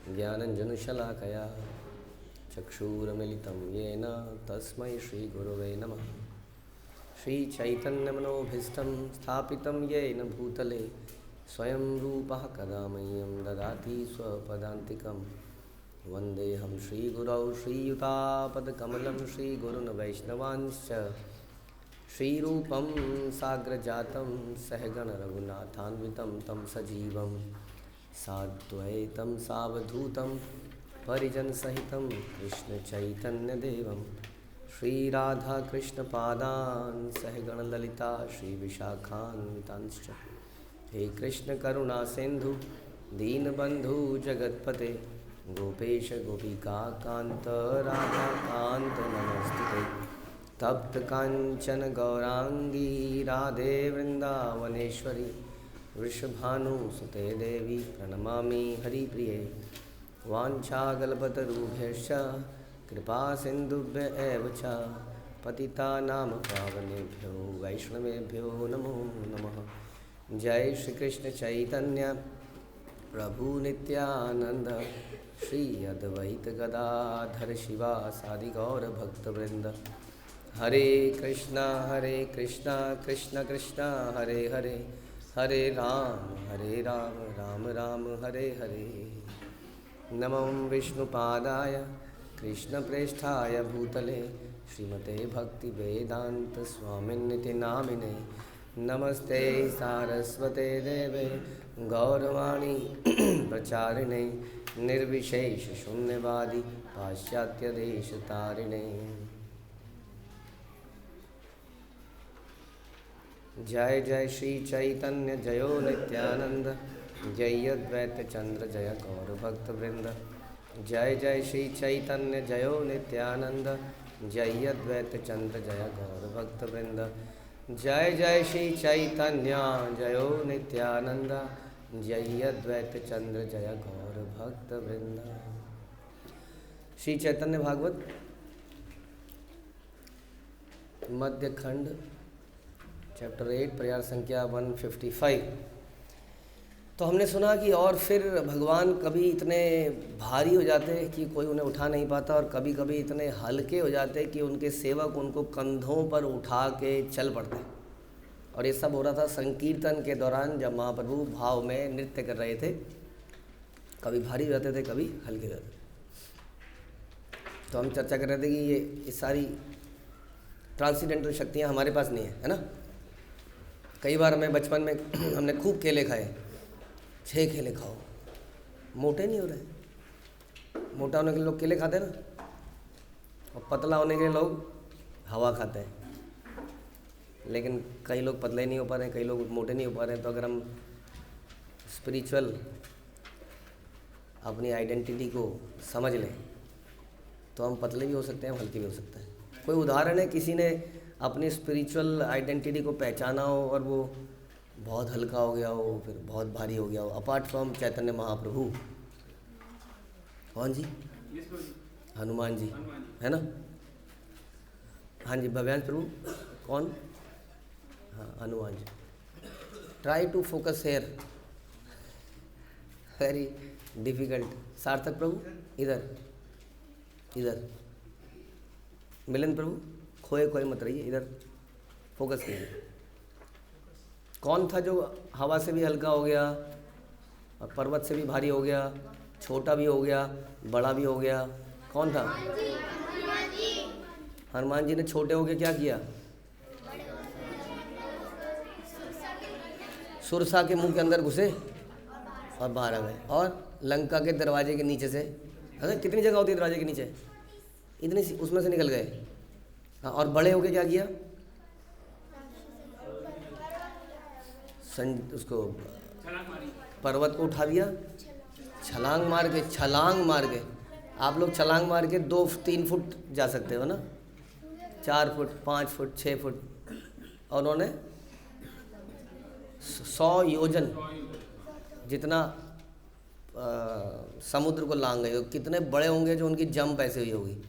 ज्ञानञ्जनशलाकया चक्षुरुन्मिलितं येन तस्मै श्रीगुरवे नमः। श्रीचैतन्यमनोभीष्टं स्थापितं येन भूतले स्वयं रूपः कदा मह्यं ददाति स्वपदान्तिकं। वन्देऽहं श्रीगुरौ श्रीयुतापदकमलं श्रीगुरुन् वैष्णवांश्च श्रीरूपं साग्रजातं सहगण रघुनाथान्वितं तं सजीवं साद्वैतं सावधूतं परिजनसहितं कृष्णचैतन्यदेवं श्रीराधाकृष्णपादान् सहगण ललिता श्रीविशाखान्वितांश्च। हे कृष्ण करुणा सिंधु दीनबंधु जगत्पते गोपेश गोपिका कांत राधा कांत नमस्ते। तप्त कांचन गौरांगी राधे वृंदावनेश्वरी वृषभानुसुते देवी प्रणमामि हरिप्रिये। वाञ्छाकल्पतरुभ्यश्च कृपा सिन्धुभ्य एव च पतितानां पावनेभ्यो वैष्णवेभ्यो नमो नमः। जय श्री कृष्ण चैतन्य प्रभु नित्यानंद श्री अद्वैत गदाधर शिवासादि गौर भक्तवृंद। हरे कृष्णा कृष्ण कृष्णा हरे हरे हरे राम राम राम हरे हरे। नमो विष्णुपादाय कृष्णप्रेष्ठाय भूतले श्रीमते भक्तिवेदांत स्वामिन्निति नामिने। नमस्ते सारस्वते देवे गौरवाणी प्रचारिणे निर्विशेष शून्यवादी पाश्चात्य देश तारिणे। जय जय श्री चैतन्य जयो नित्यानंद जय अद्वैत चंद्र जय गौर भक्त वृंद। जय जय श्री चैतन्य जयो नित्यानंद जय अद्वैत चंद्र जय गौर भक्त वृंद। जय जय श्री चैतन्य जयो नित्यानंद जय अद्वैत चंद्र जय गौर भक्त वृंद। श्री चैतन्य भागवत मध्य खंड चैप्टर 8 प्रयार संख्या 155। तो हमने सुना कि और फिर भगवान कभी इतने भारी हो जाते कि कोई उन्हें उठा नहीं पाता और कभी कभी इतने हल्के हो जाते कि उनके सेवक उनको कंधों पर उठा के चल पड़ते। और ये सब हो रहा था संकीर्तन के दौरान जब महाप्रभु भाव में नृत्य कर रहे थे। कभी भारी हो जाते थे कभी हल्के हो जाते थे। तो हम चर्चा कर रहे थे कि ये सारी ट्रांसीडेंटल शक्तियाँ हमारे पास नहीं है ना। कई बार हमें बचपन में हमने खूब केले खाए, 6 केले खाओ, मोटे नहीं हो रहे। मोटा होने के लिए लोग केले खाते हैं ना, और पतला होने के लिए लोग हवा खाते हैं। लेकिन कई लोग पतले नहीं हो पा रहे हैं, कई लोग मोटे नहीं हो पा रहे हैं। तो अगर हम स्पिरिचुअल अपनी आइडेंटिटी को समझ लें तो हम पतले भी हो सकते हैं, हम हल्के भी हो सकते हैं। कोई उदाहरण है किसी ने अपनी स्पिरिचुअल आइडेंटिटी को पहचाना हो और वो बहुत हल्का हो गया हो, फिर बहुत भारी हो गया हो, अपार्ट फ्रॉम चैतन्य महाप्रभु? कौन जी? हनुमान जी है ना। हाँ जी, भव्यांश प्रभु कौन? हाँ, Hanuman ji. Try to focus here, very difficult. Sarthak Prabhu इधर इधर। मिलन प्रभु खोए खोए मत रहिए, इधर फोकस कीजिए। कौन था जो हवा से भी हल्का हो गया और पर्वत से भी भारी हो गया, छोटा भी हो गया, बड़ा भी हो गया? कौन था? हनुमान जी ने छोटे होके क्या किया? सुरसा के मुंह के अंदर घुसे और बाहर आ गए। और लंका के दरवाजे के नीचे से, अरे कितनी जगह होती है दरवाजे के नीचे, इतनी सी उसमें से निकल गए। हाँ, और बड़े होके क्या किया? उसको पर्वत को उठा दिया, छलांग मार के। आप लोग छलांग मार के 2-3 फुट जा सकते हो ना, 4 फुट, 5 फुट, 6 फुट। और उन्होंने 100 योजन जितना समुद्र को लांग गए। कितने बड़े होंगे जो उनकी जंप ऐसे हुई होगी।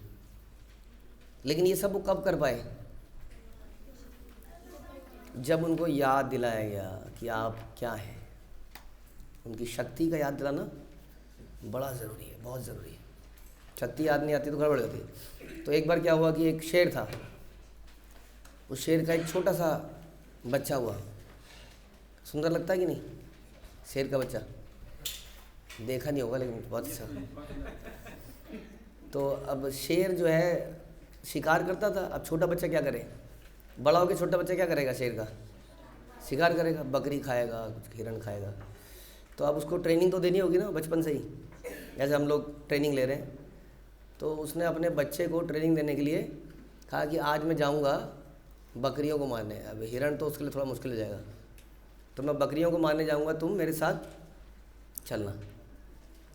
लेकिन ये सब वो कब कर पाए? जब उनको याद दिलाया गया कि आप क्या हैं। उनकी शक्ति का याद दिलाना बड़ा ज़रूरी है, बहुत ज़रूरी है। छत्ती याद नहीं आती तो गड़बड़ होती है। तो एक बार क्या हुआ कि एक शेर था, उस शेर का एक छोटा सा बच्चा हुआ। सुंदर लगता है कि नहीं? शेर का बच्चा देखा नहीं होगा लेकिन बहुत अच्छा। तो अब शेर जो है शिकार करता था। अब छोटा बच्चा क्या करे? बड़ा होकर छोटा बच्चा क्या करेगा? शेर का शिकार करेगा, बकरी खाएगा, कुछ हिरण खाएगा। तो अब उसको ट्रेनिंग तो देनी होगी ना बचपन से ही, जैसे हम लोग ट्रेनिंग ले रहे हैं। तो उसने अपने बच्चे को ट्रेनिंग देने के लिए कहा कि आज मैं जाऊंगा बकरियों को मारने। अब हिरण तो उसके लिए थोड़ा मुश्किल हो जाएगा, तो मैं बकरियों को मारने जाऊंगा, तुम मेरे साथ चलना।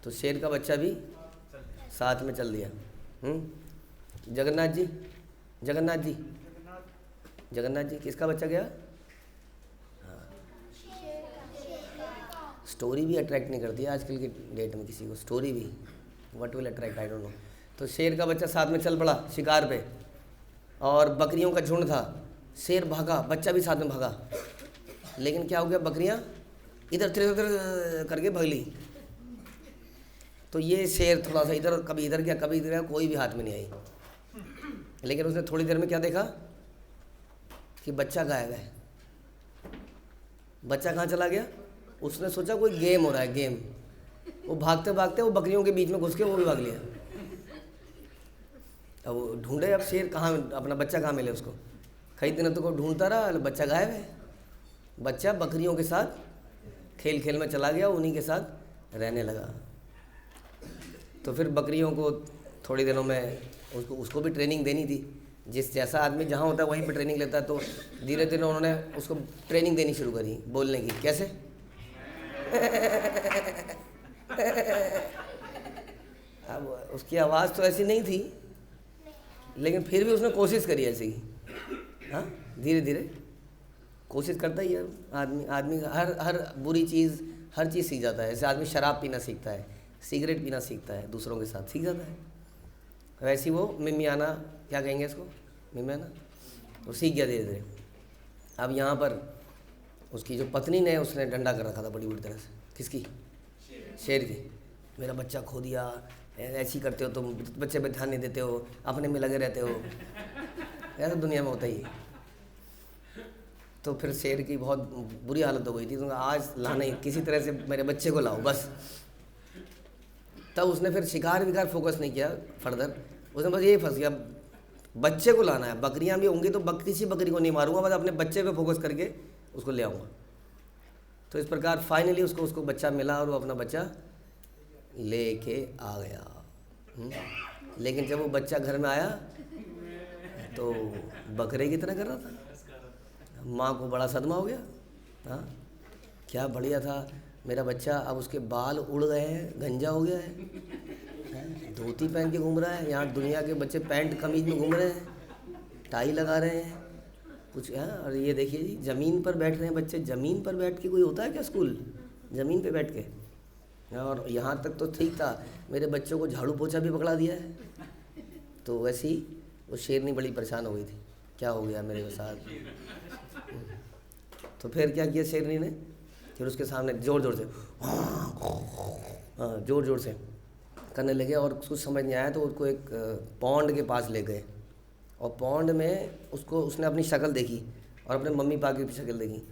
तो शेर का बच्चा भी साथ में चल दिया। जगन्नाथ जी, जगन्नाथ जी, जगन्नाथ जी किसका बच्चा गया? हाँ, स्टोरी भी अट्रैक्ट नहीं करती है आजकल की डेट में किसी को, स्टोरी भी what will attract I don't know. तो शेर का बच्चा साथ में चल पड़ा शिकार पे, और बकरियों का झुंड था। शेर भागा, बच्चा भी साथ में भागा, लेकिन क्या हो गया, बकरियां इधर उधर करके भगली। तो ये शेर थोड़ा सा इधर, कभी इधर गया कभी इधर गया, कोई भी हाथ में नहीं आई। लेकिन उसने थोड़ी देर में क्या देखा कि बच्चा गायब है। बच्चा कहाँ चला गया? उसने सोचा कोई गेम हो रहा है, गेम। वो भागते भागते वो बकरियों के बीच में घुस के वो भी भाग लिया। अब वो ढूंढे, अब शेर कहाँ, अपना बच्चा कहाँ मिले उसको। कई दिनों तक वो ढूंढता रहा, बच्चा गायब है। बच्चा बकरियों के साथ खेल खेल में चला गया, उन्हीं के साथ रहने लगा। तो फिर बकरियों को थोड़ी दिनों में उसको भी ट्रेनिंग देनी थी। जिस जैसा आदमी जहाँ होता है वहीं पर ट्रेनिंग लेता है। तो धीरे धीरे उन्होंने उसको ट्रेनिंग देनी शुरू करी बोलने की। कैसे? अब उसकी आवाज़ तो ऐसी नहीं थी, लेकिन फिर भी उसने कोशिश करी ऐसी ही। हाँ, धीरे धीरे कोशिश करता ही है आदमी हर बुरी चीज़, हर चीज़ सीख जाता है। जैसे आदमी शराब पीना सीखता है, सिगरेट पीना सीखता है, दूसरों के साथ सीख जाता है। वैसे ही वो मिमियाना, क्या कहेंगे इसको, मिमियाना, वो सीख गया धीरे धीरे। अब यहाँ पर उसकी जो पत्नी ने, उसने डंडा कर रखा था बड़ी बुरी तरह से। किसकी? शेर की। मेरा बच्चा खो दिया, ऐसी करते हो तुम, बच्चे पे ध्यान नहीं देते हो, अपने में लगे रहते हो। ऐसा दुनिया में होता ही है। तो फिर शेर की बहुत बुरी हालत हो गई थी। तो आज लाना ही, किसी तरह से मेरे बच्चे को लाओ बस। तब उसने फिर शिकार विकार फोकस नहीं किया फर्दर, उसने बस यही फंस गया, बच्चे को लाना है। बकरियां भी होंगी तो किसी बकरी को नहीं मारूंगा, बस अपने बच्चे पे फोकस करके उसको ले आऊँगा। तो इस प्रकार फाइनली उसको बच्चा मिला और वो अपना बच्चा लेके आ गया। लेकिन जब वो बच्चा घर में आया तो बकरे की तरह कर रहा था। माँ को बड़ा सदमा हो गया। हाँ, क्या बढ़िया था मेरा बच्चा, अब उसके बाल उड़ गए हैं, गंजा हो गया है, धोती पहन के घूम रहा है। यहाँ दुनिया के बच्चे पैंट कमीज में घूम रहे हैं, टाई लगा रहे हैं कुछ। हाँ, और ये देखिए जी, ज़मीन पर बैठ रहे हैं बच्चे। ज़मीन पर बैठ के कोई होता है क्या स्कूल? ज़मीन पे बैठ के। और यहाँ तक तो ठीक था, मेरे बच्चों को झाड़ू पोछा भी पकड़ा दिया है। तो वैसे ही वो शेरनी बड़ी परेशान हो गई थी, क्या हो गया मेरे साथ। तो फिर क्या किया शेरनी ने, फिर उसके सामने ज़ोर ज़ोर से ज़ोर ज़ोर से करने लगे। और कुछ समझ नहीं आया तो उसको एक पॉन्ड के पास ले गए, और पॉन्ड में उसने अपनी शक्ल देखी और अपने मम्मी पापा की शक्ल देखी।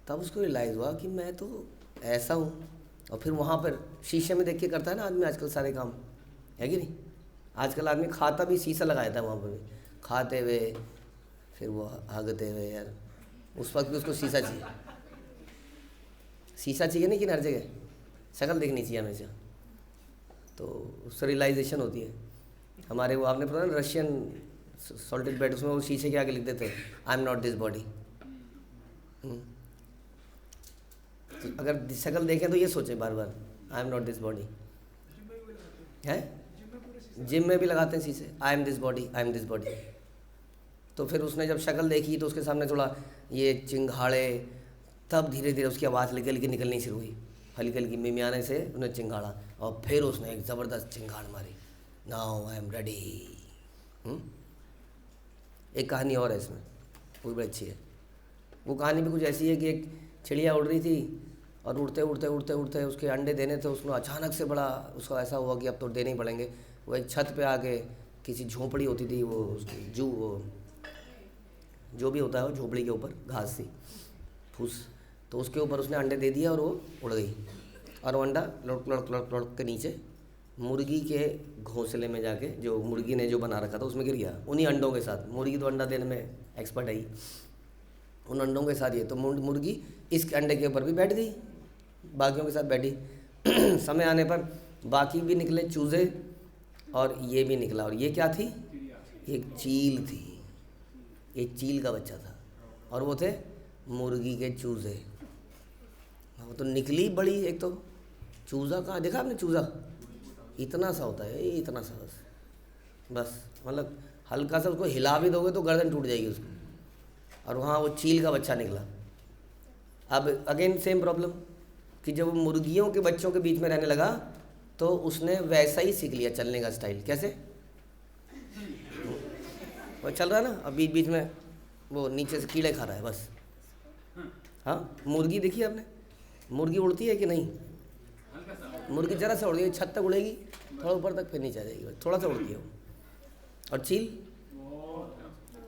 तब उसको रियलाइज़ हुआ कि मैं तो ऐसा हूँ। और फिर वहाँ पर शीशे में देख के करता है ना आदमी आजकल सारे काम, है कि नहीं? आजकल आदमी खाता भी शीशा लगाया था वहाँ पर भी, खाते हुए फिर वो हागते हुए। यार उस वक्त भी उसको शीशा चाहिए, शीशा चाहिए नहीं कि हर जगह शक्ल देखनी चाहिए हमेशा। तो उससे रियलाइजेशन होती है। हमारे वो आपने पता ना रशियन सॉल्टेड ब्रेड, उसमें वो शीशे के आगे लिख देते हैं I am not this body. तो अगर शक्ल देखें तो ये सोचें बार बार I am not this body. है जिम में भी लगाते हैं शीशे, I am this body, I am this body. तो फिर उसने जब शक्ल देखी तो उसके सामने थोड़ा ये चिंगाड़े, तब धीरे धीरे उसकी आवाज़ हल्की हल्की निकलनी शुरू हुई, हल्की हल्की मिमियाने से उन्हें चिंगाड़ा। और फिर उसने एक ज़बरदस्त चिंगाड़ मारी, नाउ आई एम रेडी। एक कहानी और है इसमें, वो बड़ी अच्छी है। वो कहानी भी कुछ ऐसी है कि एक चिड़िया उड़ रही थी और उड़ते उड़ते उड़ते उड़ते उसके अंडे देने थे, उसको अचानक से बड़ा उसको ऐसा हुआ कि अब तो देने ही पड़ेंगे। वो एक छत पे आके, किसी झोपड़ी होती थी वो उसकी वो जो भी होता है वो झोपड़ी के ऊपर घास सी फूस, तो उसके ऊपर उसने अंडे दे दिया और वो उड़ गई। और वो अंडा लुढ़क लुढ़क लुढ़क लुढ़क के नीचे मुर्गी के घोंसले में जाके, जो मुर्गी ने जो बना रखा था उसमें गिर गया, उन्हीं अंडों के साथ। मुर्गी तो अंडा देने में एक्सपर्ट है ही, उन अंडों के साथ ये तो मुर्गी इस अंडे के ऊपर भी बैठ गई, बाकियों के साथ बैठी। समय आने पर बाकी भी निकले चूज़े और ये भी निकला, और ये क्या थी? एक चील थी, एक चील का बच्चा था, और वो थे मुर्गी के चूज़े। वो तो निकली बड़ी, एक तो चूज़ा कहाँ देखा आपने? चूज़ा इतना सा होता है, इतना सा बस मतलब हल्का सा उसको हिला भी दोगे तो गर्दन टूट जाएगी उसकी, और वहाँ वो चील का बच्चा निकला। अब अगेन सेम प्रॉब्लम कि जब वो मुर्गियों के बच्चों के बीच में रहने लगा तो उसने वैसा ही सीख लिया चलने का स्टाइल। कैसे? वो चल रहा है ना, अब बीच बीच में वो नीचे से कीड़े खा रहा है बस। हाँ, मुर्गी देखी आपने? मुर्गी उड़ती है कि नहीं? मुर्गी जरा सा उड़ती है, छत तक उड़ेगी, थोड़ा ऊपर तक, फिर नीचे आ जाएगी, थोड़ा सा उड़ती है वो। और चील,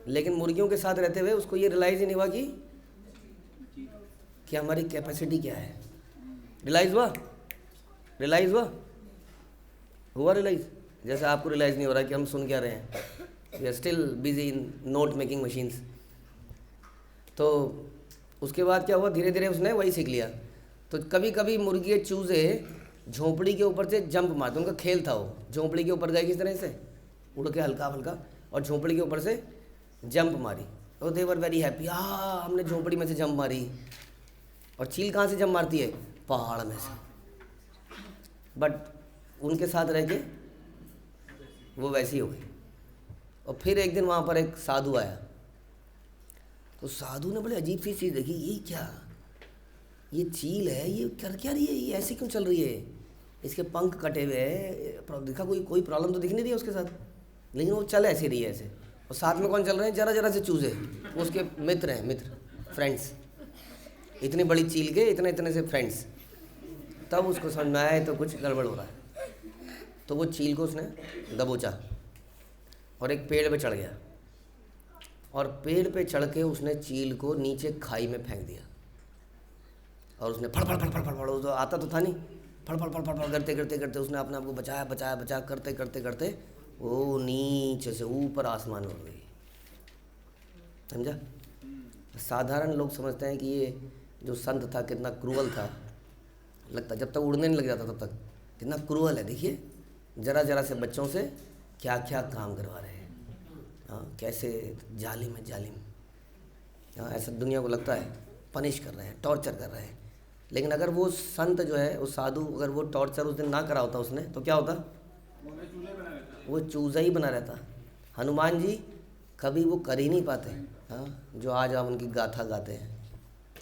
लेकिन मुर्गियों के साथ रहते हुए उसको ये रियलाइज़ ही नहीं हुआ कि हमारी कैपेसिटी क्या है। रियलाइज़ हुआ? रियलाइज़ हुआ रियलाइज़? जैसे आपको रियलाइज़ नहीं हो रहा कि हम सुन क्या रहे हैं, we are still busy in note making machines. तो उसके बाद क्या हुआ, धीरे धीरे उसने वही सीख लिया। तो कभी कभी मुर्गी चूज़े झोंपड़ी के ऊपर से जंप मारते, उनका खेल था वो। झोंपड़ी के ऊपर गए किस तरह से, उड़ के हल्का हल्का, और झोंपड़ी के ऊपर से जंप मारी, तो दे वर वेरी हैप्पी, हाँ हमने झोंपड़ी में से जंप मारी। और चील कहाँ से जंप मारती है? पहाड़ में से। बट उनके साथ रह के वो वैसी हो गई। और फिर एक दिन वहाँ पर एक साधु आया, तो साधु ने बड़े अजीब सी चीज़ देखी, ये क्या, ये चील है, ये कर क्या रही है, ये ऐसे क्यों चल रही है, इसके पंख कटे हुए हैं, देखा कोई प्रॉब्लम तो दिख नहीं रही है उसके साथ, लेकिन वो चल ऐसे रही है ऐसे। और साथ में कौन चल रहे हैं? जरा जरा से चूज़े, वो उसके मित्र हैं, मित्र, फ्रेंड्स। इतनी बड़ी चील के इतने इतने से फ्रेंड्स। तब उसको समझ में आया तो कुछ गड़बड़ हो रहा है। तो वो चील को उसने दबोचा और एक पेड़ पे चढ़ गया, और पेड़ पे चढ़ के उसने चील को नीचे खाई में फेंक दिया। और उसने फड़ फड़ फड़ फड़ फड़ फड़, तो आता तो था नहीं, फड़ फड़ फड़ फड़ फड़ करते करते करते उसने अपने आप को बचाया बचाया बचाया करते करते करते वो नीचे से ऊपर आसमान में उड़ गई। समझा? साधारण लोग समझते हैं कि ये जो संत था कितना क्रूअल था, लगता जब तक उड़ने नहीं लग जाता तब तक कितना क्रूअल है। देखिए जरा जरा से बच्चों से क्या क्या काम करवा रहे हैं, हाँ कैसे जालिम है जालिम। हाँ ऐसा दुनिया को लगता है, पनिश कर रहे हैं, टॉर्चर कर रहे हैं। लेकिन अगर वो संत जो है, वो साधु, अगर वो टॉर्चर उस दिन ना करा होता उसने, तो क्या होता? वो चूज़ा ही बना रहता। हनुमान जी कभी वो कर ही नहीं पाते, हाँ जो आज हम उनकी गाथा गाते हैं।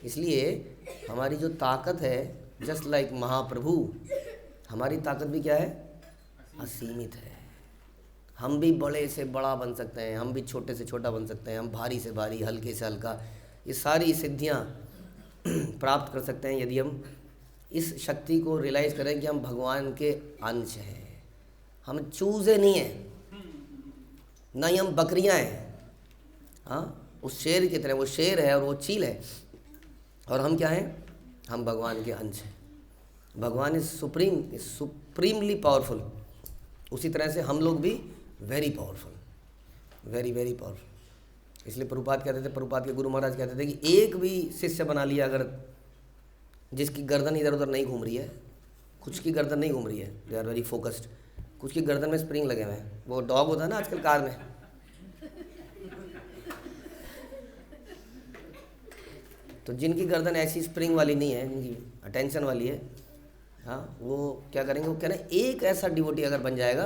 इसलिए हमारी जो ताकत है, जस्ट लाइक महाप्रभु, हमारी ताकत भी क्या है? असीमित है। हम भी बड़े से बड़ा बन सकते हैं, हम भी छोटे से छोटा बन सकते हैं, हम भारी से भारी, हल्के से हल्का, ये सारी सिद्धियाँ प्राप्त कर सकते हैं यदि हम इस शक्ति को रियलाइज़ करें कि हम भगवान के अंश हैं। हम चूज़े नहीं हैं, ना ही हम बकरियां हैं। हाँ उस शेर की तरह, वो शेर है और वो चील है, और हम क्या हैं? हम भगवान के अंश हैं। भगवान इज सुप्रीमली पावरफुल। उसी तरह से हम लोग भी very powerful, very very powerful. इसलिए प्रभुपाद कहते थे, प्रभुपाद के गुरु महाराज कहते थे कि एक भी शिष्य बना लिया अगर जिसकी गर्दन इधर उधर नहीं घूम रही है, कुछ की गर्दन नहीं घूम रही है, दे आर वेरी फोकस्ड, कुछ की गर्दन में स्प्रिंग लगे हुए हैं, वो डॉग होता है ना आजकल कार में, तो जिनकी गर्दन ऐसी स्प्रिंग वाली नहीं है, जिनकी अटेंशन वाली है, हाँ वो क्या करेंगे? वो कह रहे हैं एक ऐसा डिवोटी अगर बन जाएगा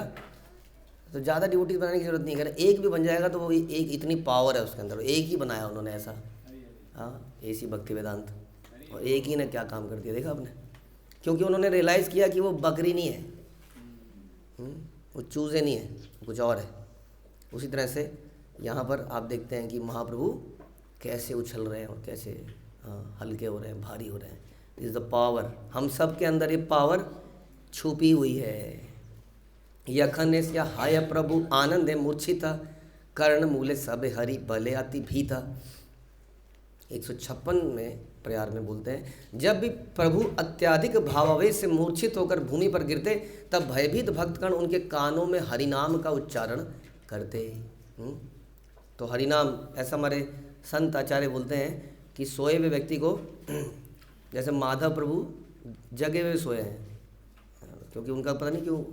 तो ज़्यादा डिवोटी बनाने की जरूरत नहीं है, एक भी बन जाएगा तो वो एक इतनी पावर है उसके अंदर, एक ही बनाया उन्होंने ऐसा। हाँ ऐसी भक्ति वेदांत, और एक ही ने क्या काम कर दिया देखा आपने, क्योंकि उन्होंने रियलाइज़ किया कि वो बकरी नहीं है, वो चूज़े नहीं है, वो कुछ और है। उसी तरह से यहाँ पर आप देखते हैं कि महाप्रभु कैसे उछल रहे हैं और कैसे हल्के हो रहे हैं, भारी हो रहे हैं। Is the power. हम सब के अंदर ये पावर छुपी हुई है। यखन या हाय प्रभु आनंद है मूर्छिता, कर्ण मूले सब हरि बले अति भीता। 156 में प्रयार में बोलते हैं, जब भी प्रभु अत्याधिक भावावेश से मूर्छित होकर भूमि पर गिरते, तब भयभीत भक्तगण उनके कानों में हरिनाम का उच्चारण करते। तो हरिनाम, ऐसा हमारे संत आचार्य बोलते हैं कि सोए हुए व्यक्ति को, जैसे माधव प्रभु जगे हुए सोए हैं, क्योंकि उनका पता नहीं क्यों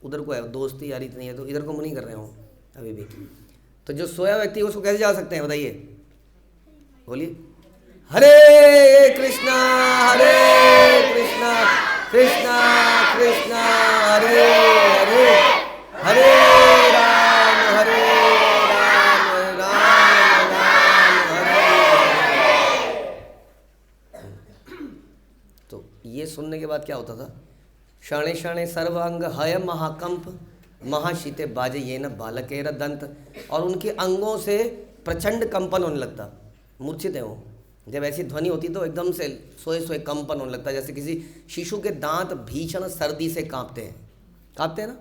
उधर को है, दोस्ती यारी इतनी है, तो इधर को मुँह नहीं कर रहे हो अभी भी। तो जो सोया व्यक्ति उसको कैसे जा सकते हैं बताइए, बोलिए। हरे कृष्णा कृष्णा कृष्णा हरे हरे, हरे राम राम राम हरे। तो ये सुनने के बाद क्या होता था, क्षणे क्षणे सर्वांग हय महाकंप, महाशीते बाजे ये न बालकेर दंत। और उनके अंगों से प्रचंड कंपन होने लगता, मूर्छित है वो, जब ऐसी ध्वनि होती तो एकदम से सोए सोए कंपन होने लगता, जैसे किसी शिशु के दांत भीषण सर्दी से कांपते हैं ना,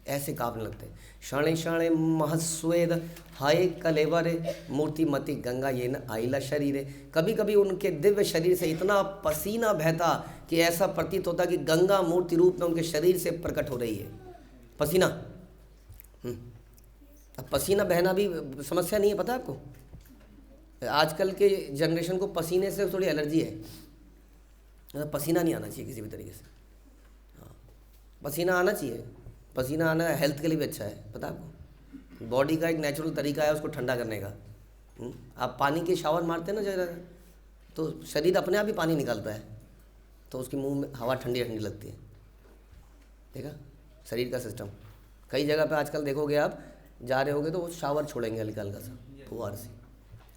ऐसे कांपने लगते हैं। क्षणे क्षणे महस्वेद हाय कलेवरे, मूर्तिमती गंगा ये न आइला शरीरे। कभी कभी उनके दिव्य शरीर से इतना पसीना बहता कि ऐसा प्रतीत होता कि गंगा मूर्ति रूप में उनके शरीर से प्रकट हो रही है। पसीना, अब पसीना बहना भी समस्या नहीं है, पता है आपको। आजकल के जनरेशन को पसीने से थोड़ी एलर्जी है, पसीना नहीं आना चाहिए किसी भी तरीके से। हाँ, पसीना आना चाहिए, पसीना आना हेल्थ के लिए भी अच्छा है, पता है आपको। बॉडी का एक नेचुरल तरीका है उसको ठंडा करने का। आप पानी के शावर मारते हैं ना ज़रा, तो शरीर अपने आप ही पानी निकालता है, तो उसके मुंह में हवा ठंडी ठंडी लगती है। देखा शरीर का सिस्टम। कई जगह पे आजकल देखोगे आप, जा रहे होगे तो वो शावर छोड़ेंगे हल्का हल्का सा, फुहार से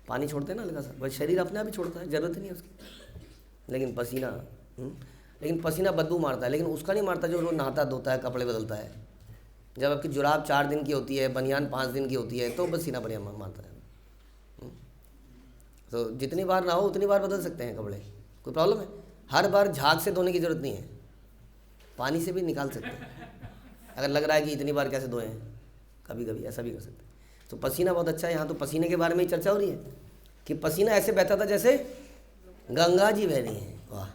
पानी छोड़ते हैं ना हल्का सा, बस शरीर अपने आप ही छोड़ता है, ज़रूरत नहीं है उसकी। लेकिन पसीना बदबू मारता है, लेकिन उसका नहीं मारता जो रोज नहाता धोता है, कपड़े बदलता है। जब आपकी जुराब 4 दिन की होती है, बनियान 5 दिन की होती है, तो पसीना बढ़िया मारता है। तो जितनी बार नहाओ उतनी बार बदल सकते हैं कपड़े, कोई प्रॉब्लम है। हर बार झाग से धोने की ज़रूरत नहीं है, पानी से भी निकाल सकते हैं। अगर लग रहा है कि इतनी बार कैसे धोएं, कभी कभी ऐसा भी कर सकते हैं। तो पसीना बहुत अच्छा है। यहाँ तो पसीने के बारे में ही चर्चा हो रही है कि पसीना ऐसे बहता था जैसे गंगा जी बह रही हैं। वाह।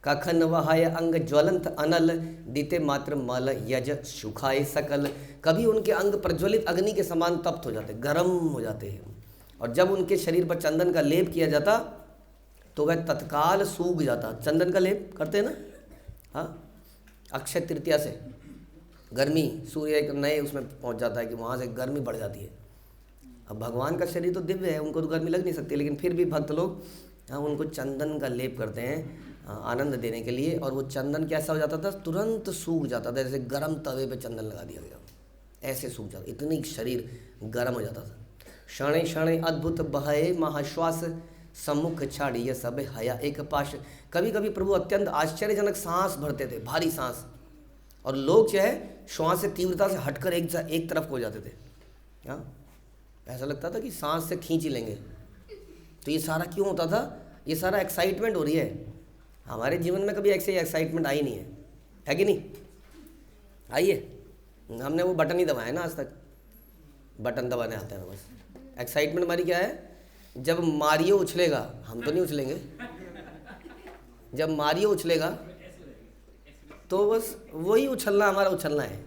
कखन वहाय अंग ज्वलंत अनल, दीते मात्र मल यज सुखाए सकल। कभी उनके अंग प्रज्वलित अग्नि के समान तप्त हो जाते, गर्म हो जाते हैं। और जब उनके शरीर पर चंदन का लेप किया जाता तो वह तत्काल सूख जाता। चंदन का लेप करते हैं ना, हाँ, अक्षय तृतीया से गर्मी, सूर्य एक नए उसमें पहुंच जाता है कि वहाँ से गर्मी बढ़ जाती है। अब भगवान का शरीर तो दिव्य है, उनको तो गर्मी लग नहीं सकती, लेकिन फिर भी भक्त लोग उनको चंदन का लेप करते हैं आनंद देने के लिए। और वो चंदन कैसा हो जाता था, तुरंत सूख जाता था, जैसे गर्म तवे पे चंदन लगा दिया गया, ऐसे सूख जाता, इतनी शरीर गर्म हो जाता था। क्षणे क्षणे अद्भुत बहे महाश्वास, सम्मुख छाड़ी सब हया एक पाश। कभी कभी प्रभु अत्यंत आश्चर्यजनक सांस भरते थे, भारी सांस, और लोग जो है श्वास से तीव्रता से हटकर एक तरफ हो जाते थे। हाँ, ऐसा लगता था कि सांस से खींच ही लेंगे। तो ये सारा क्यों होता था, ये सारा एक्साइटमेंट हो रही है। हमारे जीवन में कभी ऐसे एक्साइटमेंट आई नहीं है कि नहीं? आइए, हमने वो बटन ही दबाया ना आज तक, बटन दबाने आते हैं बस। एक्साइटमेंट हमारी क्या है, जब मारियो उछलेगा, हम तो नहीं उछलेंगे, जब मारियो उछलेगा तो बस वही उछलना हमारा उछलना है।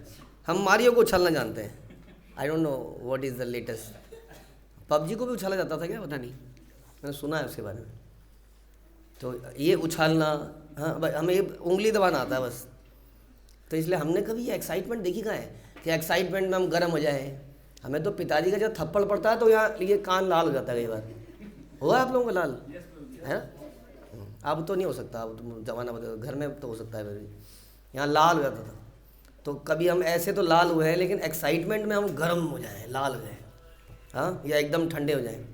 हम मारियो को उछलना जानते हैं। I don't know what is the latest. PUBG को भी उछाला जाता था क्या, पता नहीं, मैंने सुना है उसके बारे में। तो ये उछालना, हाँ भाई, हमें ये उंगली दबाना आता है बस। तो इसलिए हमने कभी ये एक्साइटमेंट देखी कहाँ है कि एक्साइटमेंट में हम गर्म हो जाए। हमें तो पिताजी का जब थप्पड़ पड़ता है तो यहाँ ये कान लाल हो जाता है। कई बार हुआ आप लोगों का लाल है ना? अब तो नहीं हो सकता, अब तो ज़माना बदल, घर में तो हो सकता है, फिर यहाँ लाल हो जाता था। तो कभी हम ऐसे तो लाल हुए हैं, लेकिन एक्साइटमेंट में हम गर्म हो जाएं, लाल हो जाएं, हाँ, या एकदम ठंडे हो जाएं।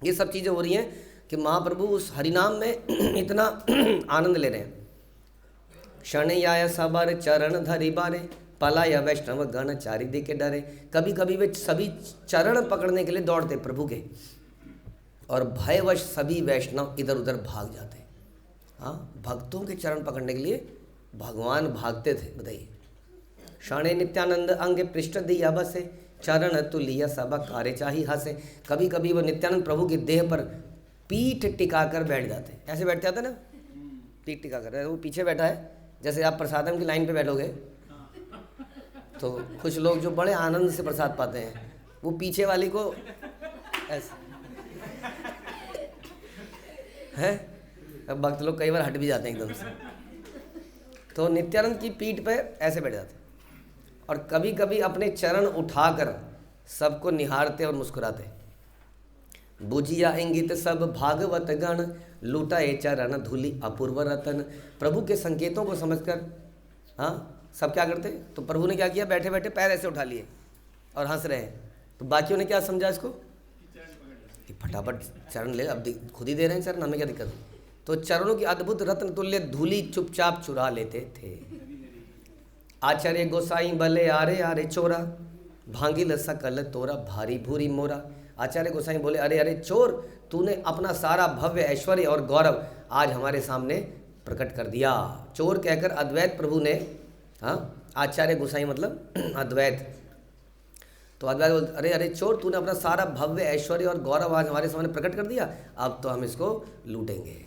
ये सब चीज़ें हो रही हैं कि महाप्रभु उस हरिनाम में इतना आनंद ले रहे हैं। क्षण आय सबर चरण धरि बारे, पलाय वैष्णव गण चारिदि के डरे। कभी कभी वे सभी चरण पकड़ने के लिए दौड़ते प्रभु के, और भयवश सभी वैष्णव इधर उधर भाग जाते। हाँ, भक्तों के चरण पकड़ने के लिए भगवान भागते थे। बताइए, क्षणे नित्यानंद अंग पृष्ठ दिया बसे, चरण तुलिया सब कार्य चाही हंसे। कभी कभी वो नित्यानंद प्रभु की देह पर पीठ टिकाकर बैठ जाते, ऐसे बैठ जाते ना, पीठ टिकाकर। वो पीछे बैठा है, जैसे आप प्रसादम की लाइन पे बैठोगे तो कुछ लोग जो बड़े आनंद से प्रसाद पाते हैं, वो पीछे वाली को ऐसे है। अब भक्त लोग कई बार हट भी जाते हैं एकदम से, तो नित्यानंद की पीठ पे ऐसे बैठ जाते और कभी कभी अपने चरण उठाकर सबको निहारते और मुस्कुराते। बुझिया इंगित सब भागवत गण, लूटाए चरण धूलि अपूर्व रतन। प्रभु के संकेतों को समझकर हाँ सब क्या करते, तो प्रभु ने क्या किया, बैठे बैठे पैर ऐसे उठा लिए और हंस रहे हैं। तो बाकियों ने क्या समझा इसको कि फटाफट चरण ले, अब खुद ही दे रहे हैं चरण, हमें क्या दिक्कत है। तो चरणों की अद्भुत रत्न तुल्य धूलि चुपचाप चुरा लेते थे। आचार्य गोसाई बले आरे आरे चोरा, भांगिल सकल तोरा भारी भूरी मोरा। आचार्य गोसाई बोले, अरे अरे चोर, तूने अपना सारा भव्य ऐश्वर्य और गौरव आज हमारे सामने प्रकट कर दिया। चोर कहकर अद्वैत प्रभु ने, हाँ, आचार्य गोसाई मतलब अद्वैत, तो अद्वैत बोलते, अरे अरे चोर, तूने अपना सारा भव्य ऐश्वर्य और गौरव आज हमारे सामने प्रकट कर दिया, अब तो हम इसको लूटेंगे।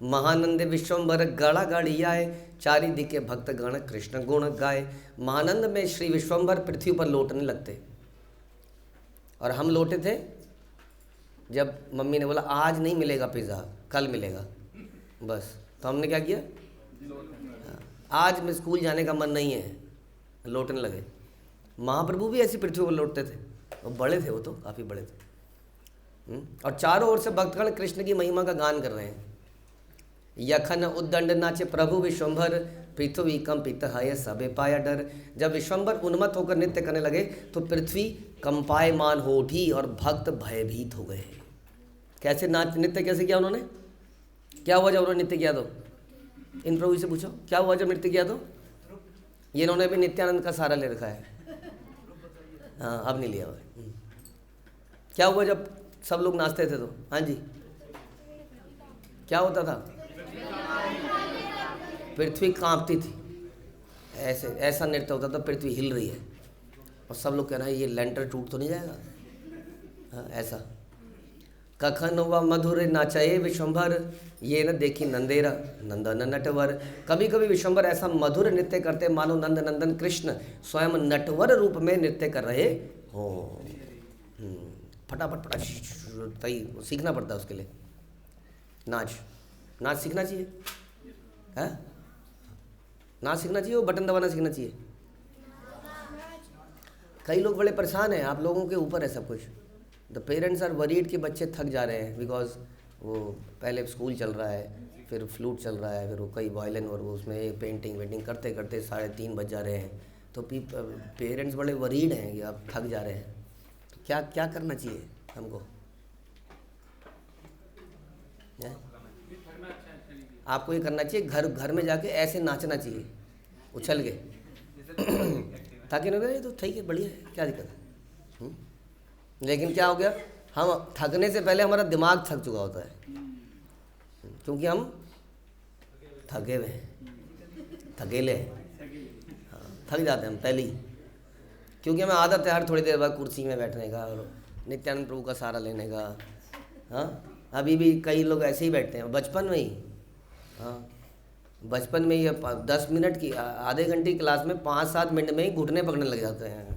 महानंद विश्वम्भर गड़ा गाड़ी आए, चारि दिखे भक्त गण कृष्ण गुण गाए। महानंद में श्री विश्वम्भर पृथ्वी पर लौटने लगते, और हम लौटे थे जब मम्मी ने बोला आज नहीं मिलेगा पिज़्ज़ा, कल मिलेगा, बस। तो हमने क्या किया, आज में स्कूल जाने का मन नहीं है, लौटने लगे। महाप्रभु भी ऐसी पृथ्वी पर लौटते थे, और बड़े थे, वो तो काफ़ी बड़े थे। और चारों ओर से भक्तगण कृष्ण की महिमा का गान कर रहे हैं। यखन उद्दंड नाचे प्रभु विश्वम्भर, पृथ्वी कंपित है सबे पाया डर। जब विश्वम्भर उन्मत्त होकर नृत्य करने लगे तो पृथ्वी कंपायमान हो उठी और भक्त भयभीत हो गए। कैसे नाच नृत्य कैसे किया उन्होंने, क्या हुआ जब उन्होंने नृत्य किया? तो इन प्रभु से पूछो क्या हुआ जब नृत्य किया? तो ये इन्होंने भी नित्यानंद का सहारा ले रखा है। हाँ, अब नहीं लिया हुआ। क्या हुआ जब सब लोग नाचते थे? तो हाँ जी, क्या होता था? पृथ्वी कांपती थी, ऐसे ऐसा नृत्य होता था, पृथ्वी हिल रही है और सब लोग कह रहे हैं ये लेंटर टूट तो नहीं जाएगा। हाँ, ऐसा। कखन हुआ मधुर नाचाए विश्वम्भर, ये न देखी नंदेरा नंदन नटवर। कभी कभी विश्वम्भर ऐसा मधुर नृत्य करते मानो नंद नंदन कृष्ण स्वयं नटवर रूप में नृत्य कर रहे हो। फटाफट फटाफट सीखना पड़ता है उसके लिए। नाच सीखना चाहिए, है? नाच सीखना चाहिए, वो बटन दबाना सीखना चाहिए। कई लोग बड़े परेशान हैं, आप लोगों के ऊपर है सब कुछ। द पेरेंट्स आर वरीड कि बच्चे थक जा रहे हैं, बिकॉज वो पहले स्कूल चल रहा है, फिर फ्लूट चल रहा है, फिर वो कई वायलिन और वो उसमें पेंटिंग वेंटिंग करते करते 3:30 बज जा रहे हैं। तो पेरेंट्स बड़े वरीड हैं कि आप थक जा रहे हैं। तो क्या क्या करना चाहिए हमको? आपको ये करना चाहिए, घर में जाके ऐसे नाचना चाहिए उछल के ताकि ना ये तो ठीक है, बढ़िया है, क्या दिक्कत है। लेकिन क्या हो गया, हम थकने से पहले हमारा दिमाग थक चुका होता है, क्योंकि हम थके हुए हैं, थकेले हैं। हाँ, थक जाते हैं हम पहले ही, क्योंकि हमें आदत है हर थोड़ी देर बाद कुर्सी में बैठने का और नित्यानंद प्रभु का सहारा लेने का। हाँ, अभी भी कई लोग ऐसे ही बैठते हैं, बचपन में ही। हाँ, बचपन में ये 10 मिनट की आधे घंटे की क्लास में 5-7 मिनट में ही घुटने पकड़ने लग जाते हैं।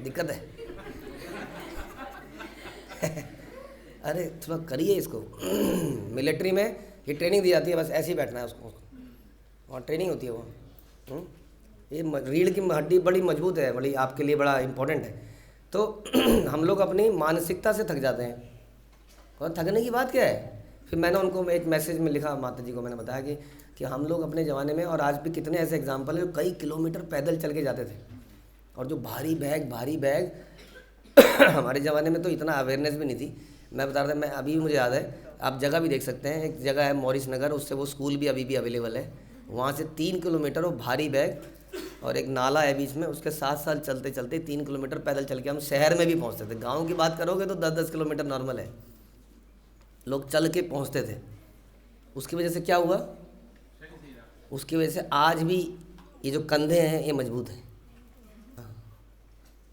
दिक्कत है। अरे थोड़ा करिए इसको। मिलिट्री में ये ट्रेनिंग दी जाती है, बस ऐसे ही बैठना है उसको, और ट्रेनिंग होती है वो। ये रीढ़ की हड्डी बड़ी मजबूत है, बड़ी आपके लिए बड़ा इम्पोर्टेंट है। तो हम लोग अपनी मानसिकता से थक जाते हैं, और थकने की बात क्या है? फिर मैंने उनको एक मैसेज में लिखा, माता जी को मैंने बताया कि हम लोग अपने ज़माने में, और आज भी कितने ऐसे एग्जाम्पल हैं जो कई किलोमीटर पैदल चल के जाते थे, और जो भारी बैग हमारे ज़माने में तो इतना अवेयरनेस भी नहीं थी। मैं बता रहा था, मैं अभी भी मुझे याद है, आप जगह भी देख सकते हैं, एक जगह है मॉरिस नगर, उससे वो स्कूल भी अभी भी अवेलेबल है। वहाँ से 3 किलोमीटर वो भारी बैग और एक नाला है बीच में, उसके साथ साथ चलते चलते 3 किलोमीटर पैदल चल के हम शहर में भी पहुंचते थे। गांव की बात करोगे तो 10-10 किलोमीटर नॉर्मल है, लोग चल के पहुंचते थे। उसकी वजह से क्या हुआ, उसकी वजह से आज भी ये जो कंधे हैं ये मजबूत हैं।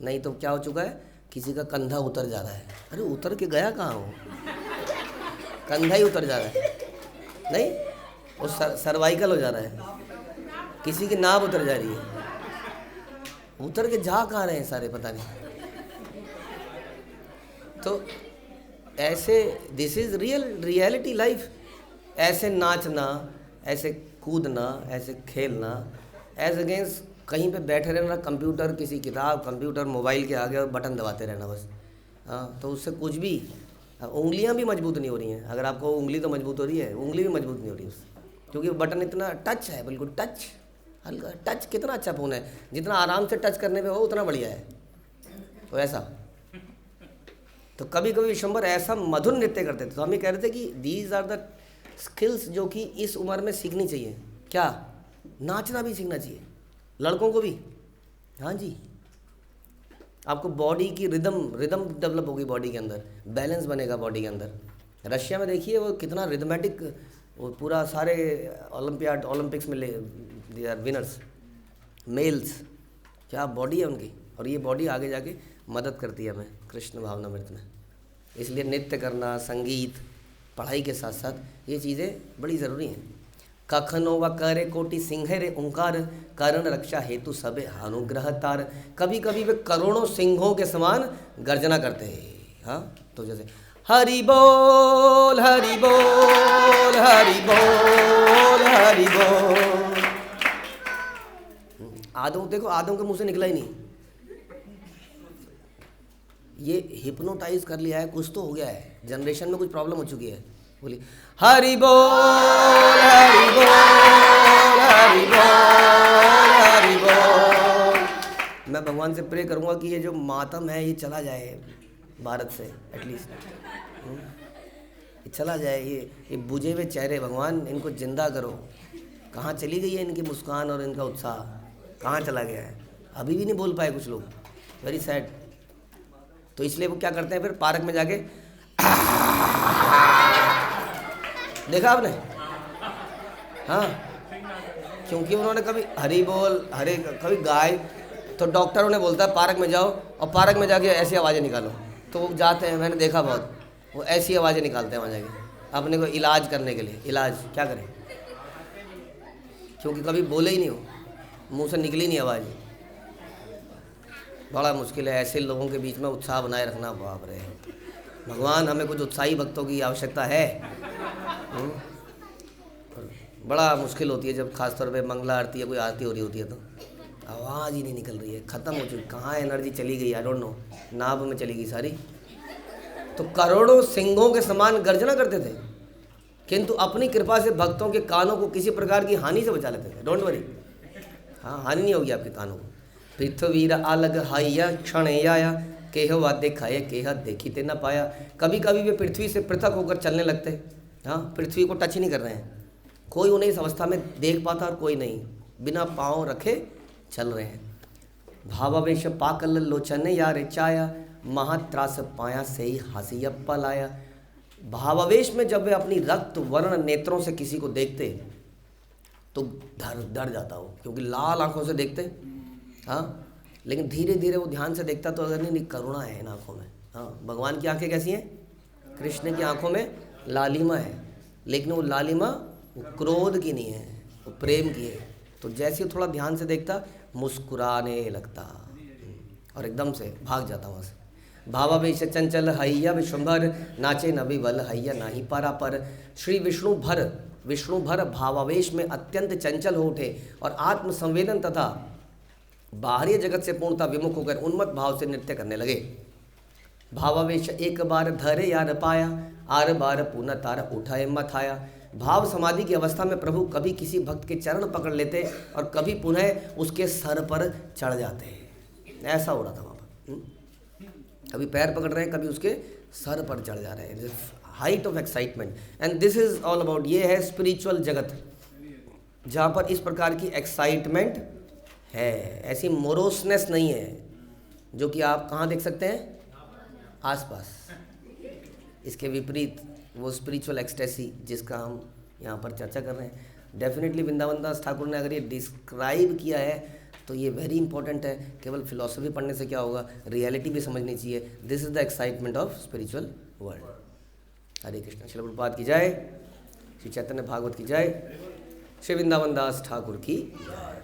नहीं तो क्या हो चुका है, किसी का कंधा उतर जा रहा है, अरे उतर के गया कहाँ हो, कंधा ही उतर जा रहा है, नहीं वो सर्वाइकल हो जा रहा है, किसी की नाभ उतर जा रही है, उतर के जा कहाँ रहे हैं सारे पता नहीं। तो ऐसे दिस इज रियलिटी लाइफ। ऐसे नाचना, ऐसे कूदना, ऐसे खेलना, एज अगेंस्ट कहीं पे बैठे रहना, कंप्यूटर, किसी किताब, कंप्यूटर, मोबाइल के आगे और बटन दबाते रहना बस। हाँ, तो उससे कुछ भी, उंगलियां भी मजबूत नहीं हो रही हैं। अगर आपको उंगली तो मजबूत हो रही है, उंगली भी मजबूत नहीं हो रही उससे, क्योंकि बटन इतना टच है, बिल्कुल टच, हल्का टच। कितना अच्छा फ़ोन है, जितना आराम से टच करने पे हो उतना बढ़िया है। तो ऐसा, तो कभी कभी विश्वम्भर ऐसा मधुर नृत्य करते थे, तो हम ये कह रहे थे कि दीज आर द स्किल्स जो कि इस उम्र में सीखनी चाहिए। क्या, नाचना भी सीखना चाहिए लड़कों को भी। हाँ जी, आपको बॉडी की रिदम डेवलप होगी, बॉडी के अंदर बैलेंस बनेगा बॉडी के अंदर। रशिया में देखिए वो कितना रिदमेटिक, वो पूरा सारे ओलंपिक्स में दे आर विनर्स, मेल्स, क्या बॉडी है उनकी। और ये बॉडी आगे जाके मदद करती है हमें कृष्ण भावना मृत में। इसलिए नृत्य करना, संगीत, पढ़ाई के साथ साथ ये चीज़ें बड़ी ज़रूरी हैं। कखनो व करे कोटि सिंह रे ओंकार, करण रक्षा हेतु सबे अनुग्रह तार। कभी कभी वे करोड़ों सिंहों के समान गर्जना करते हैं। हाँ, तो जैसे हरि बोल हरि बोल हरि बोल हरि बोल। आदम, देखो आदम के मुंह से निकला ही नहीं, ये हिप्नोटाइज कर लिया है, कुछ तो हो गया है, जनरेशन में कुछ प्रॉब्लम हो चुकी है। बोलिए हरि बोल हरि बोल हरि बोल हरि बोल। मैं भगवान से प्रे करूंगा कि ये जो मातम है ये चला जाए भारत से, एटलीस्ट ये चला जाए। ये बुझे हुए चेहरे भगवान, इनको जिंदा करो। कहाँ चली गई है इनकी मुस्कान और इनका उत्साह, कहाँ चला गया है? अभी भी नहीं बोल पाए कुछ लोग, वेरी सैड। तो इसलिए वो क्या करते हैं, फिर पार्क में जाके देखा आपने? हाँ, क्योंकि उन्होंने कभी हरी बोल हरे कभी गाय, तो डॉक्टर उन्हें बोलता है पार्क में जाओ और पार्क में जाके ऐसी आवाज़ें निकालो। तो वो जाते हैं, मैंने देखा बहुत, वो ऐसी आवाज़ें निकालते हैं वहाँ जाके अपने को इलाज करने के लिए। इलाज क्या करें, क्योंकि कभी बोले ही नहीं हो, मुंह से निकली नहीं आवाज़। बड़ा मुश्किल है ऐसे लोगों के बीच में उत्साह बनाए रखना। बाप रे भगवान, हमें कुछ उत्साही भक्तों की आवश्यकता है। बड़ा मुश्किल होती है जब खासतौर पे मंगला आरती या कोई आरती हो रही होती है तो आवाज़ ही नहीं निकल रही है, ख़त्म हो चुकी, कहाँ एनर्जी चली गई, आई डोंट नो, नाभ में चली गई सारी। तो करोड़ों सिंहों के समान गर्जना करते थे, किंतु अपनी कृपा से भक्तों के कानों को किसी प्रकार की हानि से बचा लेते थे। डोंट वरी, हाँ हानि नहीं होगी आपके कानों को। पृथ्वीर अलग हाइया क्षण आया, केह वाद्य खाए केह देखी ते न पाया। कभी कभी वे पृथ्वी से पृथक होकर चलने लगते। हाँ, पृथ्वी को टच ही नहीं कर रहे हैं, कोई उन्हें इस अवस्था में देख पाता और कोई नहीं, बिना पाँव रखे चल रहे हैं। भावावेश पाकल लोचन या रेचाया, महात्रास पाया से ही हंसी पल आया। भावावेश में जब वे अपनी रक्त वर्ण नेत्रों से किसी को देखते तो डर जाता हो, क्योंकि लाल आंखों से देखते। हाँ, लेकिन धीरे धीरे वो ध्यान से देखता तो अगर नहीं, करुणा है इन आँखों में। हाँ, भगवान की आंखें कैसी हैं? कृष्ण की आंखों में लालिमा है, लेकिन वो लालिमा वो क्रोध की नहीं है, वो प्रेम की है। तो जैसे थोड़ा ध्यान से देखता मुस्कुराने लगता और एकदम से भाग जाता वहाँ से। भावावेश चंचल हैया विश्वम्भर, नाचे न विबल हैया नाही पारापर। श्री विष्णु भर भावावेश में अत्यंत चंचल हो उठे और आत्म संवेदन तथा बाहरी जगत से पूर्णतः विमुख होकर उन्मत्त भाव से नृत्य करने लगे। भावावेश एक बार धरे यार पाया, आर बार पुनः तार उठाए मथाया। भाव समाधि की अवस्था में प्रभु कभी किसी भक्त के चरण पकड़ लेते और कभी पुनः उसके सर पर चढ़ जाते। ऐसा हो रहा था वहाँ पर, कभी पैर पकड़ रहे हैं, कभी उसके सर पर चढ़ जा रहे हैं। Height of excitement, and this is all about, ये है स्पिरिचुअल जगत जहाँ पर इस प्रकार की एक्साइटमेंट है, ऐसी मोरोसनेस नहीं है जो कि आप कहाँ देख सकते हैं, आसपास। इसके विपरीत वो स्पिरिचुअल एक्सटेसी जिसका हम यहाँ पर चर्चा कर रहे हैं, डेफिनेटली वृंदावन दास ठाकुर ने अगर ये डिस्क्राइब किया है तो ये वेरी इंपॉर्टेंट है। केवल फिलॉसफी पढ़ने से क्या होगा, रियलिटी भी समझनी चाहिए। This is the excitement of spiritual world. Hare Krishna. Srila Prabhupada की जय, श्री चैतन्य भागवत की जय, श्री वृंदावन दास ठाकुर की जय।